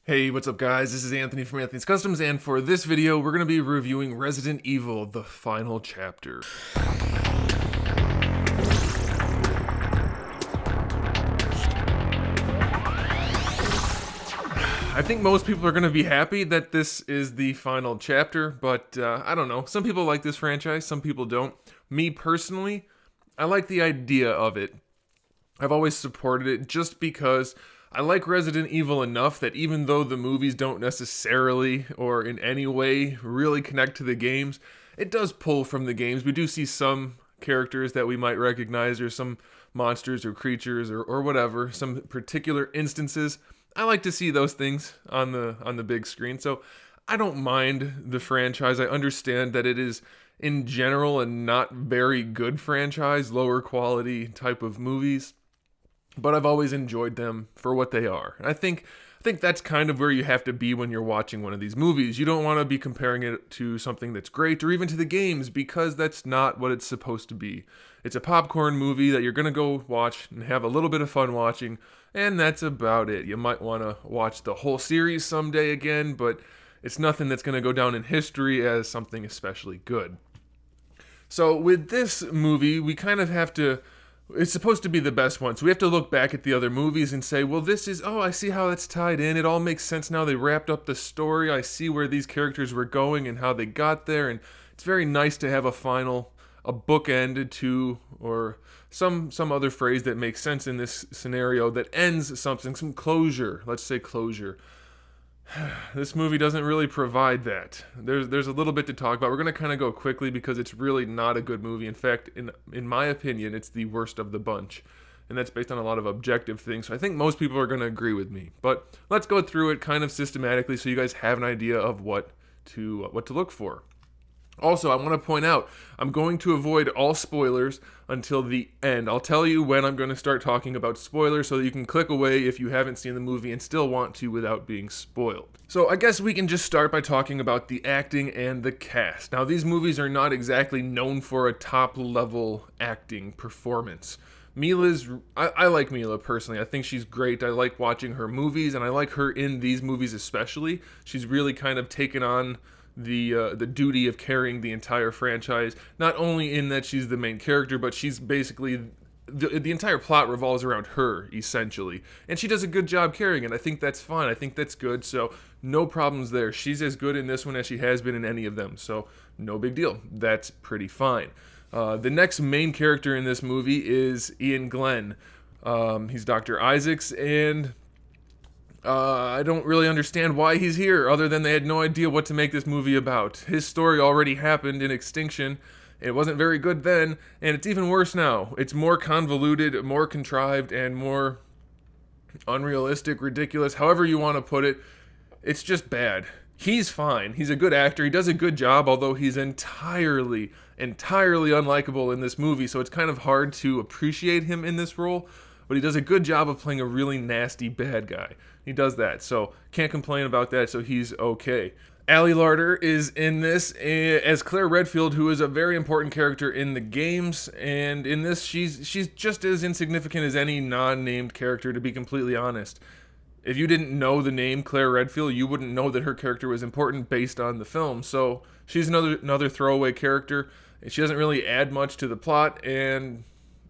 Hey, what's up guys? This is Anthony from Anthony's Customs, and for this video, we're going to be reviewing Resident Evil, the final chapter. I think most people are going to be happy that this is the final chapter, but I don't know. Some people like this franchise, some people don't. Me personally, I like the idea of it. I've always supported it just because I like Resident Evil enough that even though the movies don't necessarily or in any way really connect to the games, it does pull from the games. We do see some characters that we might recognize, or some monsters or creatures or whatever, some particular instances. I like to see those things on the big screen. So I don't mind the franchise. I understand that it is in general a not very good franchise, lower quality type of movies, but I've always enjoyed them for what they are. And I think that's kind of where you have to be when you're watching one of these movies. You don't want to be comparing it to something that's great or even to the games, because that's not what it's supposed to be. It's a popcorn movie that you're going to go watch and have a little bit of fun watching, and that's about it. You might want to watch the whole series someday again, but it's nothing that's going to go down in history as something especially good. So with this movie, we kind of have to, it's supposed to be the best one. So we have to look back at the other movies and say, well, this is, oh, I see how that's tied in. It all makes sense now. They wrapped up the story. I see where these characters were going and how they got there. And it's very nice to have a bookend to, or some other phrase that makes sense in this scenario that ends something, some closure. Let's say closure. This movie doesn't really provide that. There's a little bit to talk about. We're going to kind of go quickly because it's really not a good movie. In fact, in my opinion, it's the worst of the bunch. And that's based on a lot of objective things. So I think most people are going to agree with me. But let's go through it kind of systematically so you guys have an idea of what to look for. Also, I want to point out, I'm going to avoid all spoilers until the end. I'll tell you when I'm going to start talking about spoilers so that you can click away if you haven't seen the movie and still want to without being spoiled. So I guess we can just start by talking about the acting and the cast. Now, these movies are not exactly known for a top-level acting performance. I like Mila personally. I think she's great. I like watching her movies, and I like her in these movies especially. She's really kind of taken on the duty of carrying the entire franchise, not only in that she's the main character, but she's basically the entire plot revolves around her essentially, and she does a good job carrying it. I think that's fine. I think that's good. So no problems there. She's as good in this one as she has been in any of them. So no big deal. That's pretty fine. The next main character in this movie is Ian Glenn. He's Dr. Isaacs, and I don't really understand why he's here, other than they had no idea what to make this movie about. His story already happened in Extinction. It wasn't very good then, and it's even worse now. It's more convoluted, more contrived, and more unrealistic, ridiculous, however you want to put it. It's just bad. He's fine. He's a good actor. He does a good job, although he's entirely unlikable in this movie, so it's kind of hard to appreciate him in this role. But he does a good job of playing a really nasty bad guy. He does that, so can't complain about that, so he's okay. Allie Larder is in this as Claire Redfield, who is a very important character in the games, and in this she's just as insignificant as any non-named character, to be completely honest. If you didn't know the name Claire Redfield, you wouldn't know that her character was important based on the film, so she's another throwaway character. She doesn't really add much to the plot, and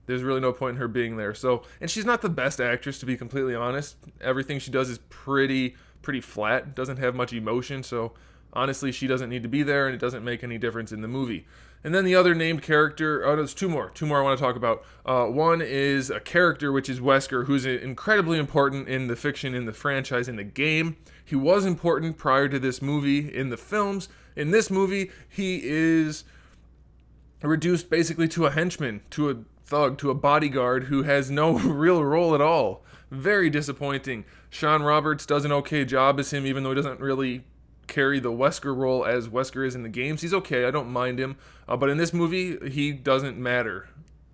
there's really no point in her being there. So, and she's not the best actress, to be completely honest. Everything she does is pretty flat, doesn't have much emotion, so honestly, she doesn't need to be there, and it doesn't make any difference in the movie. And then the other named character, there's two more I want to talk about. One is a character, which is Wesker, who's incredibly important in the fiction, in the franchise, in the game. He was important prior to this movie in the films. In this movie, he is reduced basically to a henchman, to a thug, to a bodyguard who has no real role at all. Very disappointing. Sean Roberts does an okay job as him, even though he doesn't really carry the Wesker role as Wesker is in the games. He's okay, I don't mind him. But in this movie, he doesn't matter.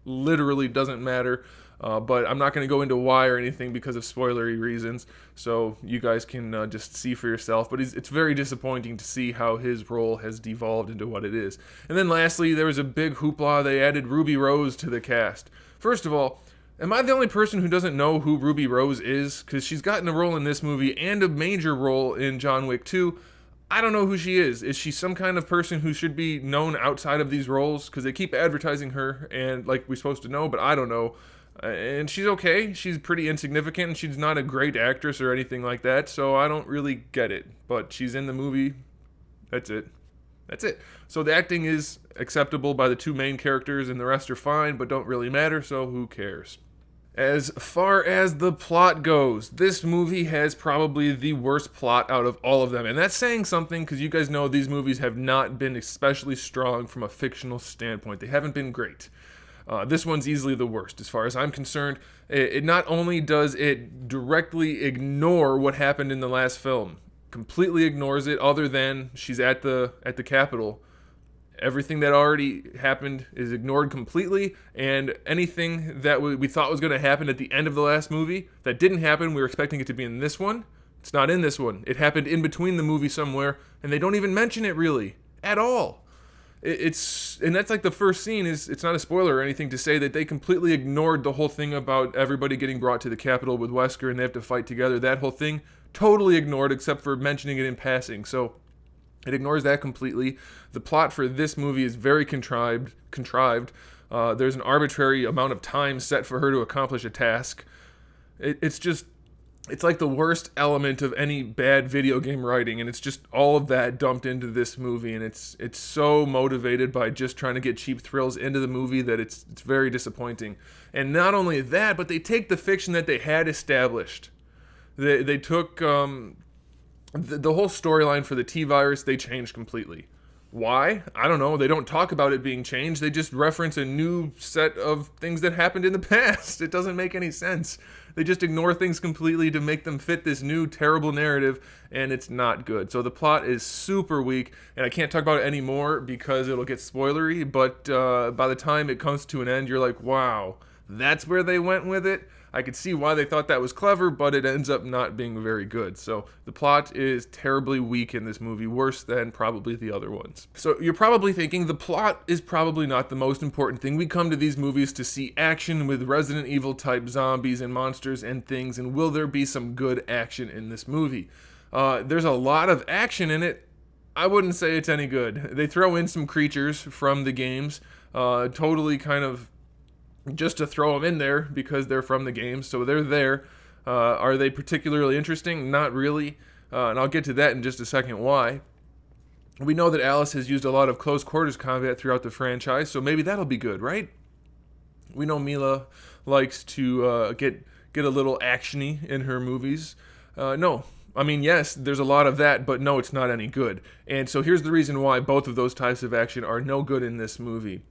Literally doesn't matter. But I'm not going to go into why or anything because of spoilery reasons, so you guys can just see for yourself. But it's very disappointing to see how his role has devolved into what it is. And then lastly, there was a big hoopla. They added Ruby Rose to the cast. First of all, Am I the only person who doesn't know who Ruby Rose is? Because she's gotten a role in this movie and a major role in John Wick 2. I don't know who she is. Is she some kind of person who should be known outside of these roles? Because they keep advertising her, and like we're supposed to know, but I don't know. And she's okay. She's pretty insignificant, and she's not a great actress or anything like that, so I don't really get it. But she's in the movie. That's it. That's it. So the acting is acceptable by the two main characters, and the rest are fine, but don't really matter, so who cares? As far as the plot goes, this movie has probably the worst plot out of all of them. And that's saying something because you guys know these movies have not been especially strong from a fictional standpoint. They haven't been great. This one's easily the worst as far as I'm concerned. It not only does it directly ignore what happened in the last film, completely ignores it other than she's at the Capitol. Everything that already happened is ignored completely, and anything that we thought was going to happen at the end of the last movie that didn't happen, we were expecting it to be in this one. It's not in this one. It happened in between the movie somewhere, and they don't even mention it really at all. And that's like the first scene. It's not a spoiler or anything to say that they completely ignored the whole thing about everybody getting brought to the Capitol with Wesker and they have to fight together. That whole thing totally ignored, except for mentioning it in passing. So it ignores that completely. The plot for this movie is very contrived. There's an arbitrary amount of time set for her to accomplish a task. It's like the worst element of any bad video game writing, and it's just all of that dumped into this movie, and it's so motivated by just trying to get cheap thrills into the movie that it's very disappointing. And not only that, but they take the fiction that they had established. They took the whole storyline for the T-Virus, they changed completely. Why? I don't know. They don't talk about it being changed. They just reference a new set of things that happened in the past. It doesn't make any sense. They just ignore things completely to make them fit this new terrible narrative, and it's not good. So the plot is super weak, and I can't talk about it anymore because it'll get spoilery, but by the time it comes to an end, you're like, wow, that's where they went with it? I could see why they thought that was clever, but it ends up not being very good. So the plot is terribly weak in this movie, worse than probably the other ones. So you're probably thinking the plot is probably not the most important thing. We come to these movies to see action with Resident Evil type zombies and monsters and things, and will there be some good action in this movie? There's a lot of action in it. I wouldn't say it's any good. They throw in some creatures from the games, totally kind of just to throw them in there because they're from the game, so they're there. Are they particularly interesting? Not really, and I'll get to that in just a second why. We know that Alice has used a lot of close quarters combat throughout the franchise, so maybe that'll be good, right? We know Mila likes to get a little action-y in her movies. No. I mean, yes, there's a lot of that, but no, it's not any good. And so here's the reason why both of those types of action are no good in this movie.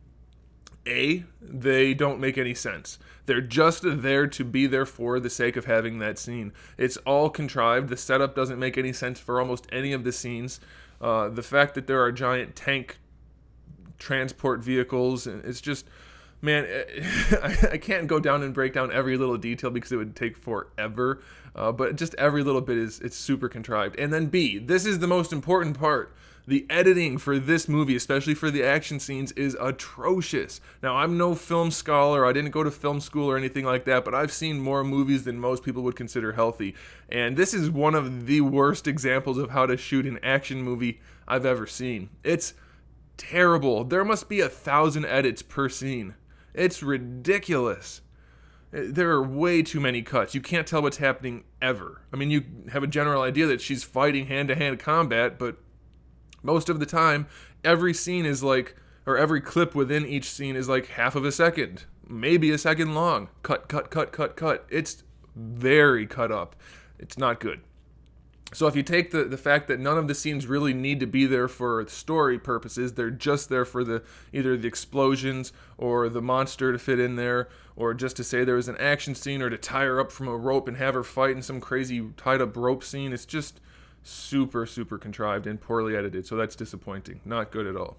A, they don't make any sense. They're just there to be there for the sake of having that scene. It's all contrived. The setup doesn't make any sense for almost any of the scenes. The fact that there are giant tank transport vehicles, it's just, man, I can't go down and break down every little detail because it would take forever. But just every little bit it's super contrived. And then B, this is the most important part. The editing for this movie, especially for the action scenes, is atrocious. Now, I'm no film scholar. I didn't go to film school or anything like that, but I've seen more movies than most people would consider healthy. And this is one of the worst examples of how to shoot an action movie I've ever seen. It's terrible. There must be 1,000 edits per scene. It's ridiculous. There are way too many cuts. You can't tell what's happening ever. I mean, you have a general idea that she's fighting hand-to-hand combat, but most of the time, every scene is like, or every clip within each scene is like half of a second, maybe a second long. Cut, cut, cut, cut, cut. It's very cut up. It's not good. So if you take the fact that none of the scenes really need to be there for story purposes, they're just there for either the explosions or the monster to fit in there, or just to say there was an action scene, or to tie her up from a rope and have her fight in some crazy tied up rope scene. It's just super, super contrived and poorly edited, so that's disappointing. Not good at all.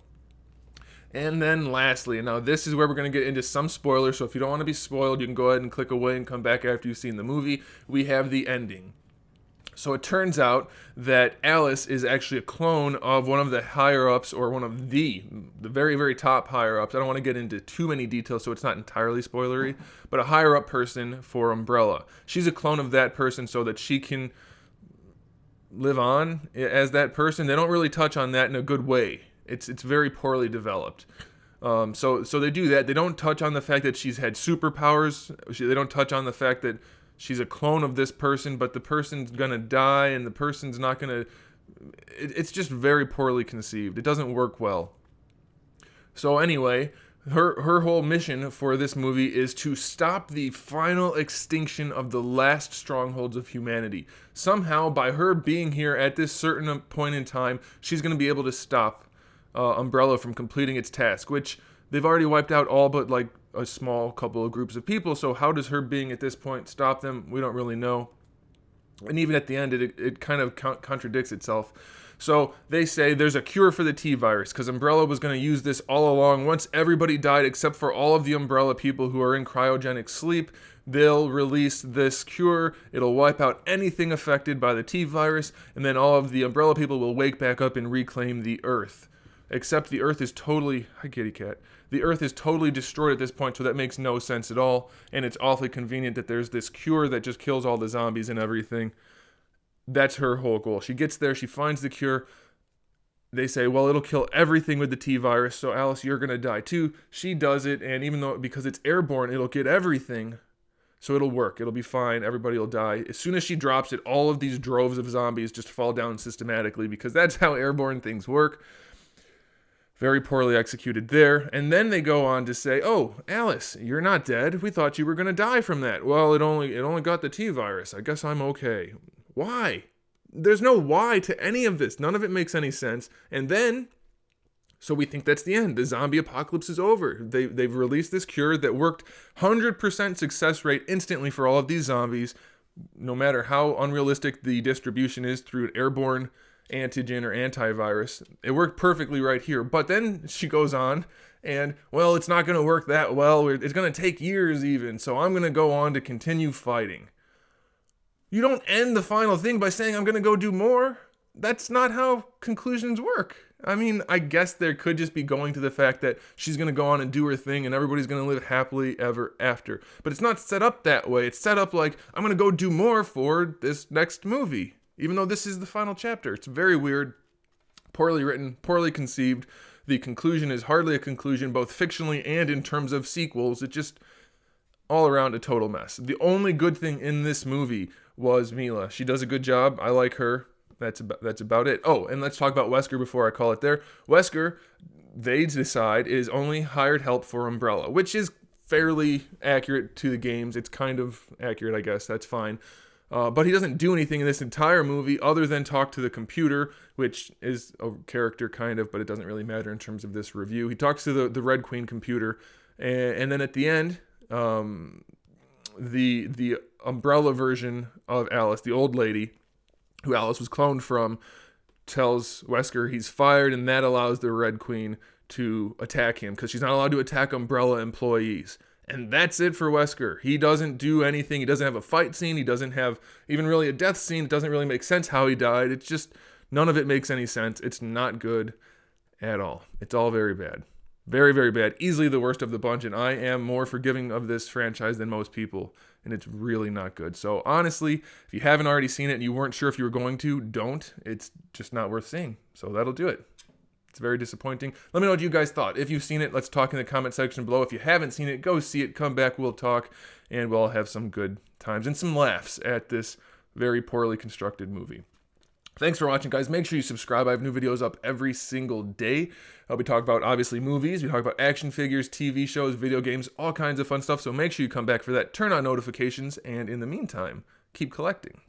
And then lastly, now this is where we're going to get into some spoilers, so if you don't want to be spoiled, you can go ahead and click away and come back after you've seen the movie. We have the ending. So it turns out that Alice is actually a clone of one of the higher-ups, or one of the very, very top higher-ups. I don't want to get into too many details so it's not entirely spoilery, but a higher-up person for Umbrella. She's a clone of that person so that she can live on as that person. They don't really touch on that in a good way. It's very poorly developed. So they do that. They don't touch on the fact that she's had superpowers. They don't touch on the fact that she's a clone of this person, but the person's gonna die, and the person's not gonna... It's just very poorly conceived. It doesn't work well. So anyway, her whole mission for this movie is to stop the final extinction of the last strongholds of humanity. Somehow, by her being here at this certain point in time, she's gonna be able to stop Umbrella from completing its task, which they've already wiped out all but like a small couple of groups of people. So how does her being at this point stop them? We don't really know. And even at the end, it kind of contradicts itself. So they say there's a cure for the T-virus, because Umbrella was going to use this all along. Once everybody died except for all of the Umbrella people who are in cryogenic sleep, they'll release this cure. It'll wipe out anything affected by the T-virus, and then all of the Umbrella people will wake back up and reclaim the Earth. Except the Earth is totally... Hi, kitty cat. The Earth is totally destroyed at this point, so that makes no sense at all. And it's awfully convenient that there's this cure that just kills all the zombies and everything. That's her whole goal. She gets there, she finds the cure. They say, well, it'll kill everything with the T-virus, so Alice, you're going to die too. She does it, and even though, because it's airborne, it'll get everything. So it'll work. It'll be fine. Everybody will die. As soon as she drops it, all of these droves of zombies just fall down systematically, because that's how airborne things work. Very poorly executed there. And then they go on to say, oh, Alice, you're not dead. We thought you were going to die from that. Well, it only got the T-virus. I guess I'm okay. Why? There's no why to any of this. None of it makes any sense. And then, so we think that's the end. The zombie apocalypse is over. They've released this cure that worked 100% success rate instantly for all of these zombies, no matter how unrealistic the distribution is through an airborne antigen or antivirus. It worked perfectly right here. But then she goes on and, well, it's not going to work that well. It's going to take years even. So I'm going to go on to continue fighting. You don't end the final thing by saying, I'm going to go do more. That's not how conclusions work. I mean, I guess there could just be going to the fact that she's going to go on and do her thing and everybody's going to live happily ever after. But it's not set up that way. It's set up like, I'm going to go do more for this next movie. Even though this is the final chapter. It's very weird, poorly written, poorly conceived. The conclusion is hardly a conclusion, both fictionally and in terms of sequels. It just, all around, a total mess. The only good thing in this movie was Mila. She does a good job. I like her. That's about it. Oh, and let's talk about Wesker before I call it there. Wesker, they decide, is only hired help for Umbrella, which is fairly accurate to the games. It's kind of accurate, I guess. That's fine. But he doesn't do anything in this entire movie other than talk to the computer, which is a character kind of, but it doesn't really matter in terms of this review. He talks to the Red Queen computer, and then at the end, the Umbrella version of Alice, the old lady, who Alice was cloned from, tells Wesker he's fired, and that allows the Red Queen to attack him, because she's not allowed to attack Umbrella employees. And that's it for Wesker. He doesn't do anything. He doesn't have a fight scene. He doesn't have even really a death scene. It doesn't really make sense how he died. It's just, none of it makes any sense. It's not good at all. It's all very bad. Very, very bad. Easily the worst of the bunch, and I am more forgiving of this franchise than most people, and it's really not good. So honestly, if you haven't already seen it and you weren't sure if you were going to, don't. It's just not worth seeing. So that'll do it. It's very disappointing. Let me know what you guys thought. If you've seen it, let's talk in the comment section below. If you haven't seen it, go see it, come back, we'll talk, and we'll have some good times and some laughs at this very poorly constructed movie. Thanks for watching, guys. Make sure you subscribe. I have new videos up every single day. We talk about, obviously, movies. We talk about action figures, TV shows, video games, all kinds of fun stuff. So make sure you come back for that. Turn on notifications, and in the meantime, keep collecting.